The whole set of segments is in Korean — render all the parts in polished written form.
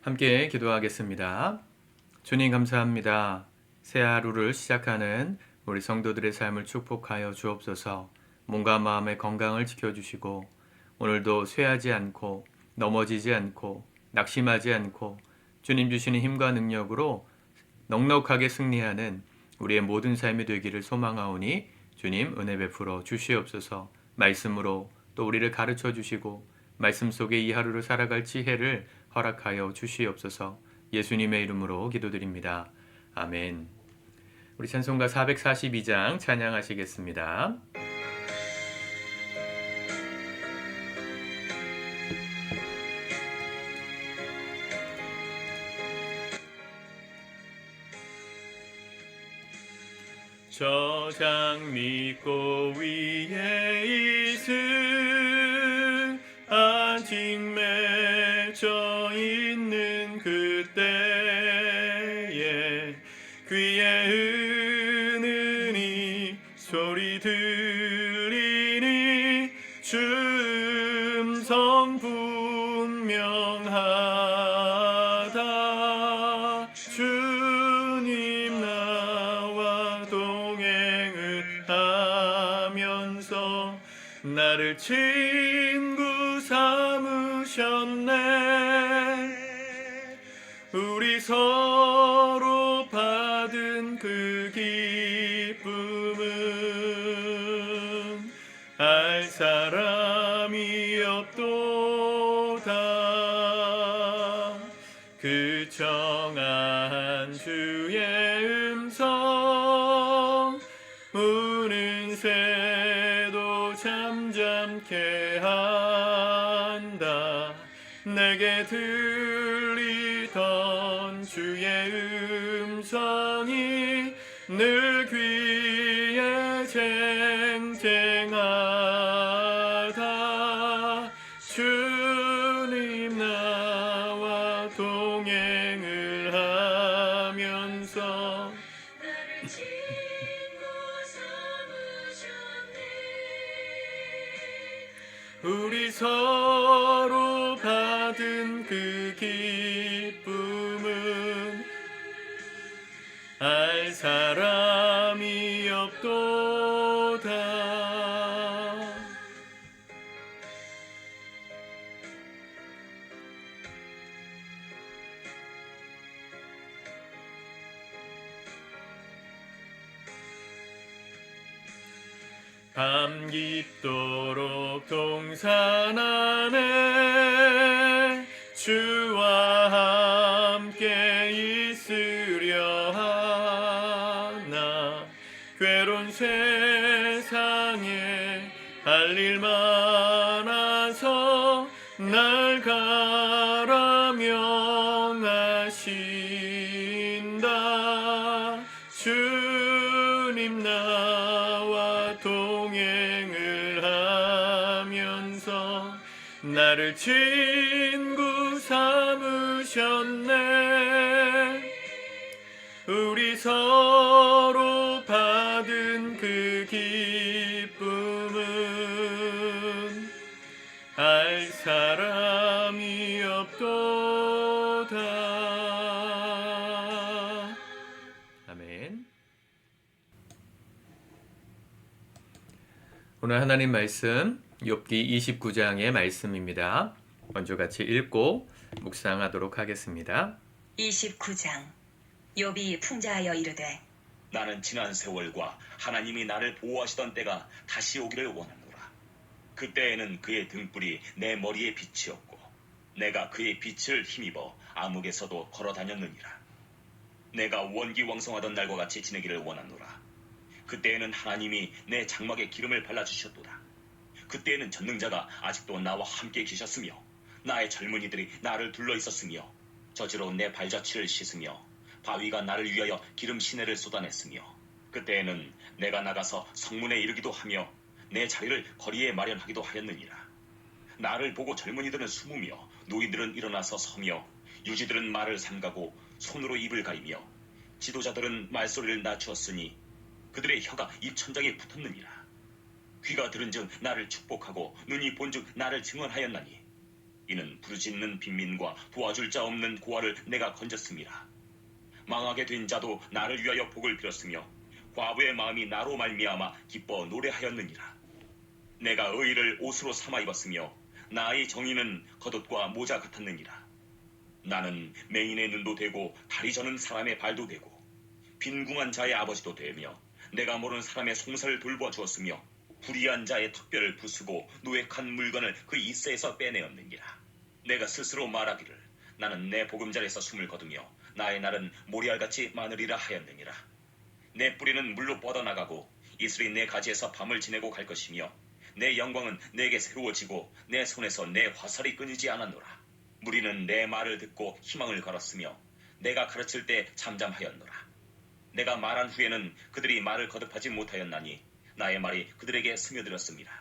함께 기도하겠습니다. 주님 감사합니다. 새 하루를 시작하는 우리 성도들의 삶을 축복하여 주옵소서. 몸과 마음의 건강을 지켜주시고 오늘도 쇠하지 않고 넘어지지 않고 낙심하지 않고 주님 주시는 힘과 능력으로 넉넉하게 승리하는 우리의 모든 삶이 되기를 소망하오니 주님 은혜 베풀어 주시옵소서. 말씀으로 또 우리를 가르쳐 주시고 말씀 속에 이 하루를 살아갈 지혜를 허락하여 주시옵소서. 예수님의 이름으로 기도드립니다. 아멘. 우리 찬송가 442장 찬양하시겠습니다. 저장 믿고 위에 있음 아직 맺혀 있는 그때에 귀에 은은히 소리 들리니 주 음성 분명하다. 주님 나와 동행을 하면서 나를 친구 삼으셨네. 우리 서로 받은 그 기쁨은 알 사람이 없도다. 그 정한 주의 음성 우는 새도 잠잠케 한다. 내게 들리던 주의 음성이 늘 귀에 쟁쟁하다. 주님 나와 동행을 하면서 나를 친구 삼으셨네. 우리 서로 받은 그 기쁨은 알 사람이 없도다. 밤 깊도록 동산 안에 주와 함께 있으려 하나. 괴로운 세상에 할 일 많아서 날 가라 명하신다. 주님 나와 동행을 하면서 나를 친구 삼으셨네. 우리 서로 받은 그 기쁨은 알 사람이 없도다. 아멘. 오늘 하나님 말씀 욥기 29장의 말씀입니다. 먼저 같이 읽고 묵상하도록 하겠습니다. 29장. 욥이 풍자하여 이르되 나는 지난 세월과 하나님이 나를 보호하시던 때가 다시 오기를 원하노라. 그때에는 그의 등불이 내 머리에 빛이었고 내가 그의 빛을 힘입어 암흑에서도 걸어 다녔느니라. 내가 원기왕성하던 날과 같이 지내기를 원하노라. 그때에는 하나님이 내 장막에 기름을 발라주셨도다. 그때에는 전능자가 아직도 나와 함께 계셨으며 나의 젊은이들이 나를 둘러 있었으며 저지로 내 발자취를 씻으며 바위가 나를 위하여 기름 시내를 쏟아냈으며 그때에는 내가 나가서 성문에 이르기도 하며 내 자리를 거리에 마련하기도 하였느니라. 나를 보고 젊은이들은 숨으며 노인들은 일어나서 서며 유지들은 말을 삼가고 손으로 입을 가리며 지도자들은 말소리를 낮추었으니 그들의 혀가 입천장에 붙었느니라. 귀가 들은즉 나를 축복하고 눈이 본즉 나를 증언하였나니 이는 부르짖는 빈민과 도와줄 자 없는 고아를 내가 건졌음이라. 망하게 된 자도 나를 위하여 복을 빌었으며 과부의 마음이 나로 말미암아 기뻐 노래하였느니라. 내가 의를 옷으로 삼아 입었으며 나의 정의는 겉옷과 모자 같았느니라. 나는 맹인의 눈도 되고 다리 저는 사람의 발도 되고 빈궁한 자의 아버지도 되며 내가 모르는 사람의 송사를 돌보아 주었으며 불의한 자의 턱뼈를 부수고 노획한 물건을 그 이새에서 빼내었느니라. 내가 스스로 말하기를 나는 내 보금자리에서 숨을 거두며 나의 날은 모리알같이 마느리라 하였느니라. 내 뿌리는 물로 뻗어나가고 이슬이 내 가지에서 밤을 지내고 갈 것이며 내 영광은 내게 새로워지고 내 손에서 내 화살이 끊이지 않았노라. 무리는 내 말을 듣고 희망을 걸었으며 내가 가르칠 때 잠잠하였노라. 내가 말한 후에는 그들이 말을 거듭하지 못하였나니 나의 말이 그들에게 스며들었습니다.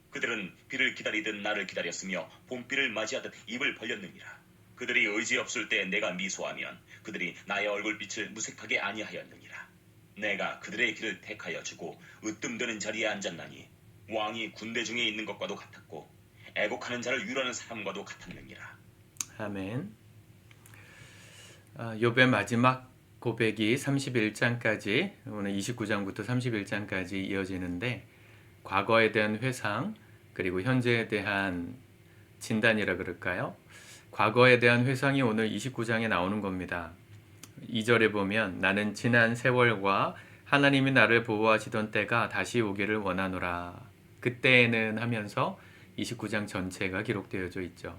그들은 비를 기다리듯 나를 기다렸으며 봄비를 맞이하듯 입을 벌렸느니라. 그들이 의지 없을 때 내가 미소하면 그들이 나의 얼굴빛을 무색하게 아니하였느니라. 내가 그들의 길을 택하여 주고 으뜸되는 자리에 앉았나니 왕이 군대 중에 있는 것과도 같았고 애곡하는 자를 위로하는 사람과도 같았느니라. 아멘. 욥의 마지막 고백이 31장까지 오늘 29장부터 31장까지 이어지는데 과거에 대한 회상 그리고 현재에 대한 진단이라 그럴까요? 과거에 대한 회상이 오늘 29장에 나오는 겁니다. 2절에 보면 나는 지난 세월과 하나님이 나를 보호하시던 때가 다시 오기를 원하노라. 그때에는 하면서 29장 전체가 기록되어져 있죠.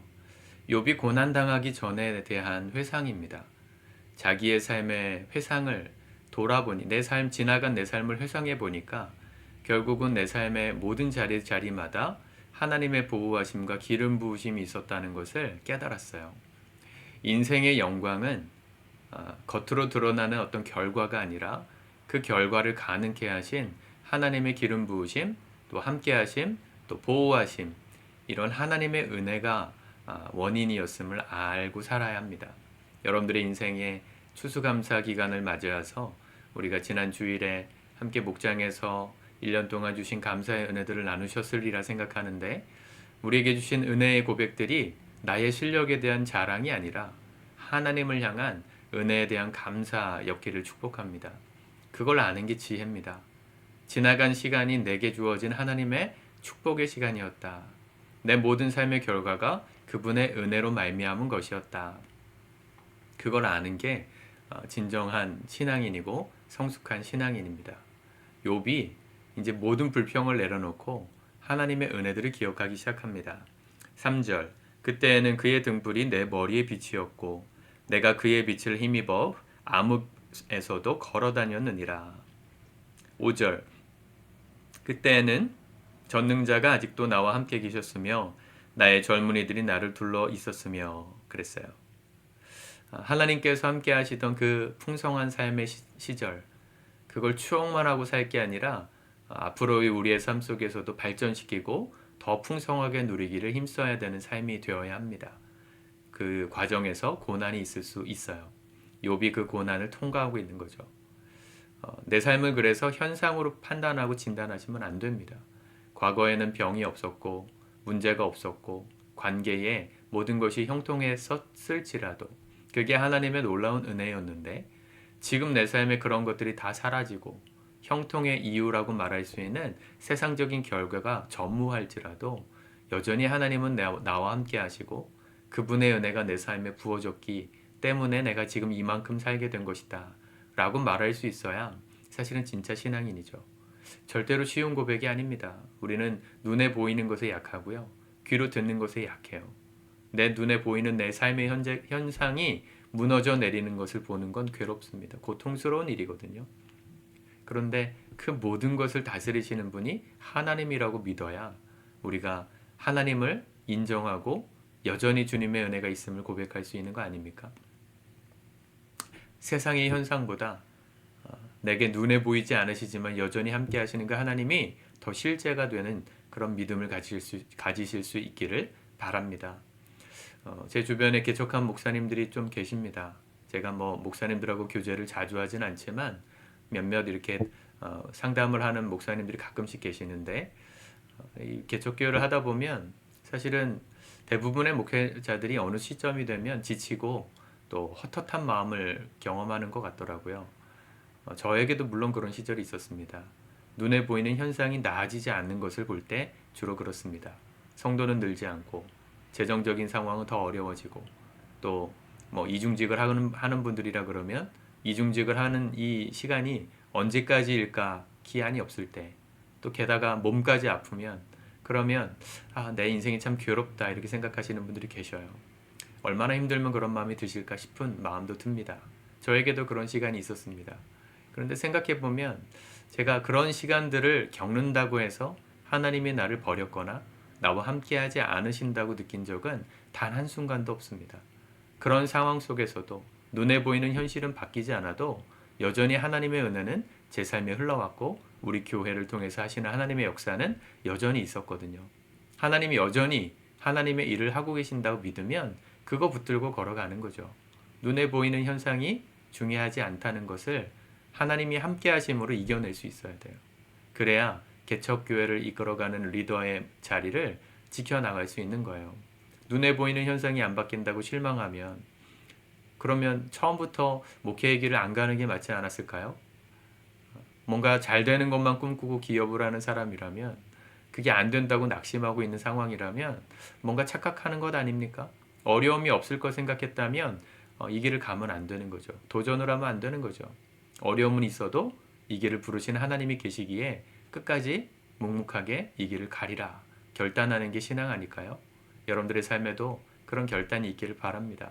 욥이 고난당하기 전에 대한 회상입니다. 자기의 삶의 회상을 돌아보니 지나간 내 삶을 회상해 보니까 결국은 내 삶의 모든 자리마다 하나님의 보호하심과 기름 부으심이 있었다는 것을 깨달았어요. 인생의 영광은 겉으로 드러나는 어떤 결과가 아니라 그 결과를 가능케 하신 하나님의 기름 부으심, 또 함께 하심, 또 보호하심, 이런 하나님의 은혜가 원인이었음을 알고 살아야 합니다. 여러분들의 인생에 추수감사 기간을 맞이해서 우리가 지난 주일에 함께 목장에서 1년 동안 주신 감사의 은혜들을 나누셨으리라 생각하는데 우리에게 주신 은혜의 고백들이 나의 실력에 대한 자랑이 아니라 하나님을 향한 은혜에 대한 감사였기를 축복합니다. 그걸 아는 게 지혜입니다. 지나간 시간이 내게 주어진 하나님의 축복의 시간이었다. 내 모든 삶의 결과가 그분의 은혜로 말미암은 것이었다. 그걸 아는 게 진정한 신앙인이고 성숙한 신앙인입니다. 욥이 이제 모든 불평을 내려놓고 하나님의 은혜들을 기억하기 시작합니다. 3절 그때에는 그의 등불이 내 머리의 빛이었고 내가 그의 빛을 힘입어 암흑에서도 걸어다녔느니라. 5절 그때에는 전능자가 아직도 나와 함께 계셨으며 나의 젊은이들이 나를 둘러 있었으며 그랬어요. 하나님께서 함께 하시던 그 풍성한 삶의 시절 그걸 추억만 하고 살 게 아니라 앞으로의 우리의 삶 속에서도 발전시키고 더 풍성하게 누리기를 힘써야 되는 삶이 되어야 합니다. 그 과정에서 고난이 있을 수 있어요. 욥이 그 고난을 통과하고 있는 거죠. 내 삶을 그래서 현상으로 판단하고 진단하시면 안 됩니다. 과거에는 병이 없었고 문제가 없었고 관계에 모든 것이 형통했었을지라도 그게 하나님의 놀라운 은혜였는데 지금 내 삶에 그런 것들이 다 사라지고 형통의 이유라고 말할 수 있는 세상적인 결과가 전무할지라도 여전히 하나님은 나와 함께 하시고 그분의 은혜가 내 삶에 부어졌기 때문에 내가 지금 이만큼 살게 된 것이다 라고 말할 수 있어야 사실은 진짜 신앙인이죠. 절대로 쉬운 고백이 아닙니다. 우리는 눈에 보이는 것에 약하고요. 귀로 듣는 것에 약해요. 내 눈에 보이는 내 삶의 현상이 무너져 내리는 것을 보는 건 괴롭습니다. 고통스러운 일이거든요. 그런데 그 모든 것을 다스리시는 분이 하나님이라고 믿어야 우리가 하나님을 인정하고 여전히 주님의 은혜가 있음을 고백할 수 있는 거 아닙니까? 세상의 현상보다 내게 눈에 보이지 않으시지만 여전히 함께 하시는 그 하나님이 더 실제가 되는 그런 믿음을 가지실 수 있기를 바랍니다. 제 주변에 개척한 목사님들이 좀 계십니다. 제가 목사님들하고 교제를 자주 하진 않지만 몇몇 이렇게 상담을 하는 목사님들이 가끔씩 계시는데 이 개척교회를 하다 보면 사실은 대부분의 목회자들이 어느 시점이 되면 지치고 또 헛헛한 마음을 경험하는 것 같더라고요. 저에게도 물론 그런 시절이 있었습니다. 눈에 보이는 현상이 나아지지 않는 것을 볼 때 주로 그렇습니다. 성도는 늘지 않고 재정적인 상황은 더 어려워지고 또 뭐 이중직을 하는 분들이라 그러면 이중직을 하는 이 시간이 언제까지일까 기한이 없을 때 또 게다가 몸까지 아프면 그러면 내 인생이 참 괴롭다 이렇게 생각하시는 분들이 계셔요. 얼마나 힘들면 그런 마음이 드실까 싶은 마음도 듭니다. 저에게도 그런 시간이 있었습니다. 그런데 생각해 보면 제가 그런 시간들을 겪는다고 해서 하나님이 나를 버렸거나 나와 함께하지 않으신다고 느낀 적은 단 한순간도 없습니다. 그런 상황 속에서도 눈에 보이는 현실은 바뀌지 않아도 여전히 하나님의 은혜는 제 삶에 흘러왔고 우리 교회를 통해서 하시는 하나님의 역사는 여전히 있었거든요. 하나님이 여전히 하나님의 일을 하고 계신다고 믿으면 그거 붙들고 걸어가는 거죠. 눈에 보이는 현상이 중요하지 않다는 것을 하나님이 함께 하심으로 이겨낼 수 있어야 돼요. 그래야 개척교회를 이끌어가는 리더의 자리를 지켜나갈 수 있는 거예요. 눈에 보이는 현상이 안 바뀐다고 실망하면 그러면 처음부터 목회의 길을 안 가는 게 맞지 않았을까요? 뭔가 잘 되는 것만 꿈꾸고 기업을 하는 사람이라면 그게 안 된다고 낙심하고 있는 상황이라면 뭔가 착각하는 것 아닙니까? 어려움이 없을 거 생각했다면 이 길을 가면 안 되는 거죠. 도전을 하면 안 되는 거죠. 어려움은 있어도 이 길을 부르신 하나님이 계시기에 끝까지 묵묵하게 이 길을 가리라 결단하는 게 신앙 아닐까요? 여러분들의 삶에도 그런 결단이 있기를 바랍니다.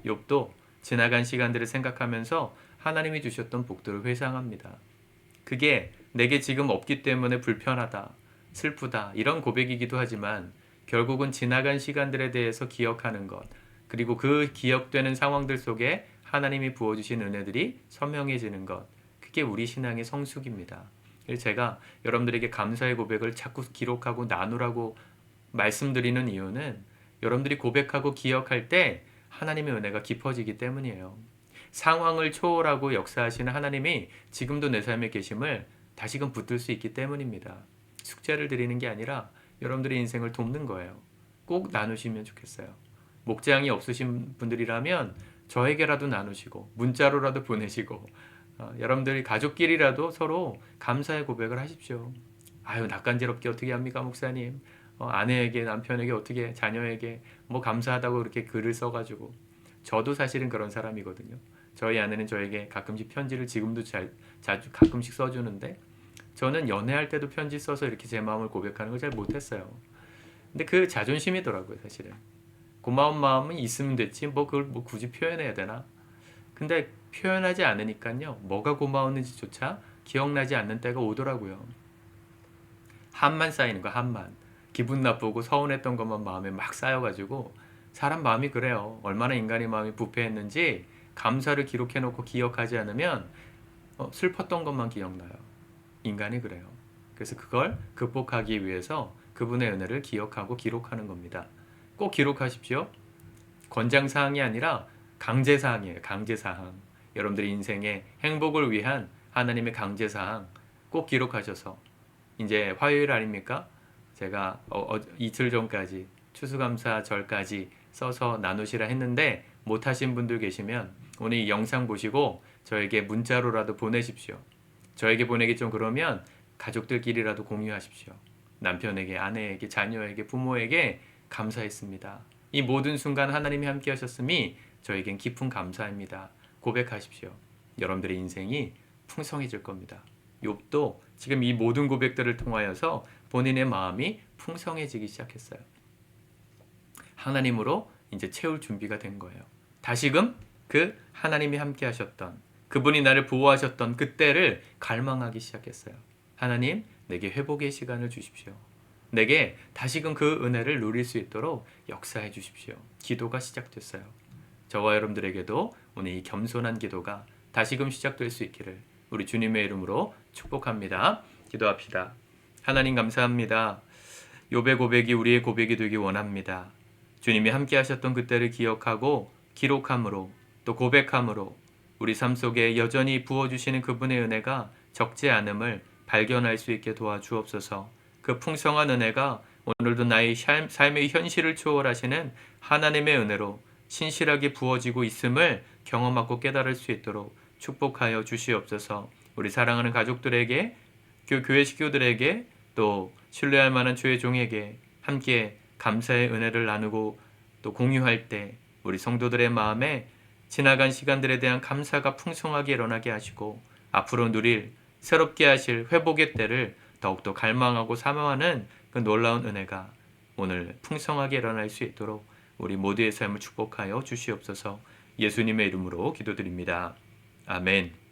욥도 지나간 시간들을 생각하면서 하나님이 주셨던 복들을 회상합니다. 그게 내게 지금 없기 때문에 불편하다, 슬프다 이런 고백이기도 하지만 결국은 지나간 시간들에 대해서 기억하는 것 그리고 그 기억되는 상황들 속에 하나님이 부어주신 은혜들이 선명해지는 것 그게 우리 신앙의 성숙입니다. 제가 여러분들에게 감사의 고백을 자꾸 기록하고 나누라고 말씀드리는 이유는 여러분들이 고백하고 기억할 때 하나님의 은혜가 깊어지기 때문이에요. 상황을 초월하고 역사하시는 하나님이 지금도 내 삶에 계심을 다시금 붙들 수 있기 때문입니다. 숙제를 드리는 게 아니라 여러분들의 인생을 돕는 거예요. 꼭 나누시면 좋겠어요. 목장이 없으신 분들이라면 저에게라도 나누시고 문자로라도 보내시고 여러분들이 가족끼리라도 서로 감사의 고백을 하십시오. 아유 낯간지럽게 어떻게 합니까 목사님? 아내에게 남편에게 어떻게 자녀에게 뭐 감사하다고 그렇게 글을 써가지고 저도 사실은 그런 사람이거든요. 저희 아내는 저에게 가끔씩 편지를 지금도 자주 가끔씩 써주는데 저는 연애할 때도 편지 써서 이렇게 제 마음을 고백하는 걸 잘 못했어요. 근데 그 자존심이더라고요 사실은. 고마운 마음은 있으면 됐지 뭐 그걸 뭐 굳이 표현해야 되나? 근데 표현하지 않으니까요 뭐가 고마웠는지조차 기억나지 않는 때가 오더라고요. 한만 쌓이는 거 한만. 기분 나쁘고 서운했던 것만 마음에 막 쌓여가지고 사람 마음이 그래요. 얼마나 인간의 마음이 부패했는지 감사를 기록해놓고 기억하지 않으면 슬펐던 것만 기억나요. 인간이 그래요. 그래서 그걸 극복하기 위해서 그분의 은혜를 기억하고 기록하는 겁니다. 꼭 기록하십시오. 권장사항이 아니라 강제사항이에요. 강제사항. 여러분들의 인생의 행복을 위한 하나님의 강제사항 꼭 기록하셔서 이제 화요일 아닙니까? 제가 이틀 전까지 추수감사절까지 써서 나누시라 했는데 못하신 분들 계시면 오늘 이 영상 보시고 저에게 문자로라도 보내십시오. 저에게 보내기 좀 그러면 가족들끼리라도 공유하십시오. 남편에게, 아내에게, 자녀에게, 부모에게 감사했습니다. 이 모든 순간 하나님이 함께 하셨음이 저에겐 깊은 감사입니다. 고백하십시오. 여러분들의 인생이 풍성해질 겁니다. 욥도 지금 이 모든 고백들을 통하여서 본인의 마음이 풍성해지기 시작했어요. 하나님으로 이제 채울 준비가 된 거예요. 다시금 그 하나님이 함께 하셨던 그분이 나를 보호하셨던 그때를 갈망하기 시작했어요. 하나님, 내게 회복의 시간을 주십시오. 내게 다시금 그 은혜를 누릴 수 있도록 역사해 주십시오. 기도가 시작됐어요. 저와 여러분들에게도 오늘 이 겸손한 기도가 다시금 시작될 수 있기를 우리 주님의 이름으로 축복합니다. 기도합시다. 하나님 감사합니다. 욥의 고백이 우리의 고백이 되기 원합니다. 주님이 함께 하셨던 그때를 기억하고 기록함으로 또 고백함으로 우리 삶 속에 여전히 부어주시는 그분의 은혜가 적지 않음을 발견할 수 있게 도와주옵소서. 그 풍성한 은혜가 오늘도 나의 삶의 현실을 초월하시는 하나님의 은혜로 신실하게 부어지고 있음을 경험하고 깨달을 수 있도록 축복하여 주시옵소서. 우리 사랑하는 가족들에게, 교회 식구들에게, 또 신뢰할 만한 주의 종에게 함께 감사의 은혜를 나누고 또 공유할 때 우리 성도들의 마음에 지나간 시간들에 대한 감사가 풍성하게 일어나게 하시고 앞으로 누릴 새롭게 하실 회복의 때를 더욱더 갈망하고 사모하는 그 놀라운 은혜가 오늘 풍성하게 일어날 수 있도록 우리 모두의 삶을 축복하여 주시옵소서. 예수님의 이름으로 기도드립니다. 아멘.